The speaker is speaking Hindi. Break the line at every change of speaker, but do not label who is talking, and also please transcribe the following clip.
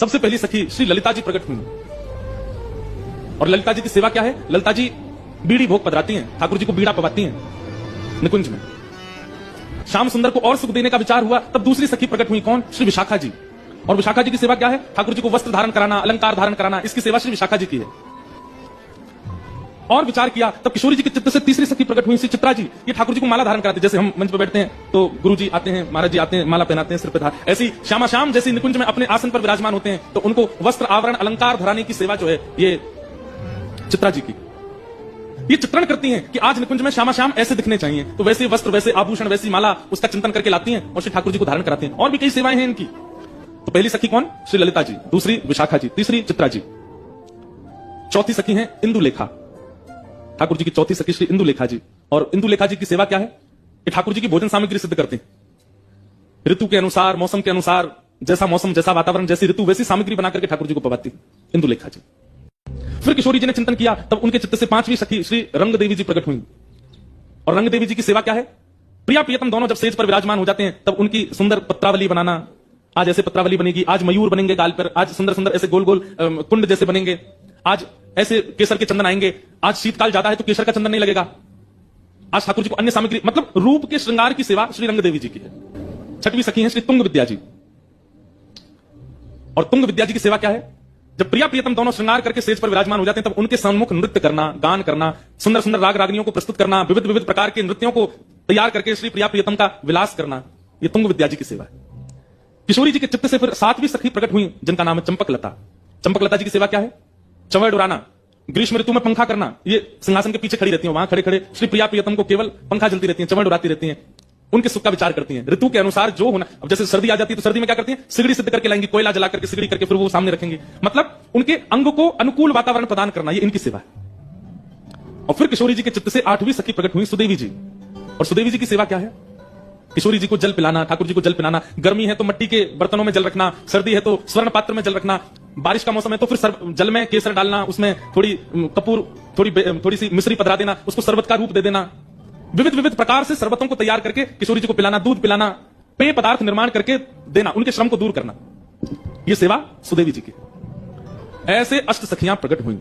सबसे पहली सखी श्री ललिता जी प्रकट हुई। और ललिता जी की सेवा क्या है? ललिता जी बीड़ी भोग पधराती हैं, ठाकुर जी को बीड़ा पवाती हैं निकुंज में। श्याम सुंदर को और सुख देने का विचार हुआ, तब दूसरी सखी प्रकट हुई। कौन? श्री विशाखा जी। और विशाखा जी की सेवा क्या है? ठाकुर जी को वस्त्र धारण कराना, अलंकार धारण कराना, इसकी सेवा श्री विशाखा जी की है। और विचार किया, तब किशोरी जी के चित्त से तीसरी सखी प्रकट हुई, श्री चित्रा जी। ये ठाकुर जी को माला धारण कराते, जैसे हम मंच पर बैठते हैं तो गुरु जी आते हैं, महाराज जी आते हैं, माला पहनाते हैं सिर पे धार, ऐसी श्यामा श्याम जैसी निकुंज में अपने आसन पर विराजमान होते हैं, तो उनको वस्त्र आवरण अलंकार धराने की सेवा जो है ये चित्रा जी की। ये चित्रण करती हैं कि आज निकुंज में श्यामा श्याम ऐसे दिखने चाहिए, तो वैसे वस्त्र, वैसे आभूषण, वैसी माला, उसका चिंतन करके लाती हैं और श्री ठाकुर जी को धारण कराते हैं। और भी कई सेवाएं हैं इनकी। तो पहली सखी कौन? श्री ललिता जी, दूसरी विशाखा जी, तीसरी चित्रा जी, चौथी सखी है इंदुलेखा। ठाकुर जी की चौथी सखी श्री इंदुलेखा जी। और इंदुलेखा जी की सेवा क्या है? कि ठाकुर जी की भोजन सामग्री सिद्ध करते हैं। ऋतु के अनुसार, मौसम के अनुसार, जैसा मौसम, जैसा वातावरण, जैसी ऋतु, वैसी सामग्री बना करके ठाकुर जी को पवाती इंदुलेखा जी। फिर किशोरी जी ने चिंतन किया, तब उनके चित्त से पांचवी सखी श्री रंग देवी जी प्रकट हुई। और रंग देवी जी की सेवा क्या है? प्रिया प्रियतम दोनों जब सेज पर विराजमान हो जाते हैं, तब उनकी सुंदर पत्रावली बनाना। आज ऐसे पत्रावली बनेगी, आज मयूर बनेंगे गाल पर, आज सुंदर सुंदर ऐसे गोल गोल कुंड जैसे बनेंगे, आज ऐसे केसर के चंदन आएंगे, आज शीतकाल ज्यादा है तो केसर का चंदन नहीं लगेगा, आज ठाकुर जी को अन्य सामग्री, मतलब रूप के श्रृंगार की सेवा श्री रंग देवी जी की है। छठवीं सखी है श्री तुंग विद्या जी। और तुंग विद्या जी की सेवा क्या है? जब प्रिया प्रियतम दोनों श्रृंगार करके सेज पर विराजमान हो जाते हैं, तब उनके सम्मुख नृत्य करना, गान करना, सुंदर सुंदर राग रागनियों को प्रस्तुत करना, विविध विविध प्रकार के नृत्यों को तैयार करके श्री प्रिया प्रियतम का विलास करना, यह तुंग विद्या जी की सेवा है। किशोरी जी के चित्त से फिर सातवीं सखी प्रकट हुई, जिनका नाम है चंपकलता। चंपकलता जी की सेवा क्या है? चवड़ उड़ाना, ग्रीष्म ऋतु में पंखा करना। ये सिंहासन के पीछे खड़ी रहती है, वहां खड़े खड़े श्री प्रिया प्रियतम को केवल पंखा जलती रहती है, चवड़ उड़ाती रहती है, उनके सुख का विचार करती हैं। ऋतु के अनुसार जो होना, अब जैसे सर्दी आ जाती है तो सर्दी में क्या करती हैं? सिगड़ी सिद्ध करके लाएंगी, कोयला जला करके सिगड़ी करके फिर वो सामने रखेंगी, मतलब उनके अंग को अनुकूल वातावरण प्रदान करना, ये इनकी सेवा है। और फिर किशोरी जी के चित्त से आठवीं सखी प्रकट हुई सुदेवी जी। और सुदेवी जी की सेवा क्या है? किशोरी जी को जल पिलाना, ठाकुर जी को जल पिलाना। गर्मी है तो मिट्टी के बर्तनों में जल रखना, सर्दी है तो स्वर्ण पात्र में जल रखना, बारिश का मौसम है तो फिर जल में केसर डालना, उसमें थोड़ी कपूर, थोड़ी सी मिश्री पधरा देना, उसको शरबत का रूप दे देना, विविध विविध प्रकार से शरबतों को तैयार करके किशोरी जी को पिलाना, दूध पिलाना, पेय पदार्थ निर्माण करके देना, उनके श्रम को दूर करना, यह सेवा सुदेवी जी की। ऐसे अष्ट सखियां प्रकट हुई।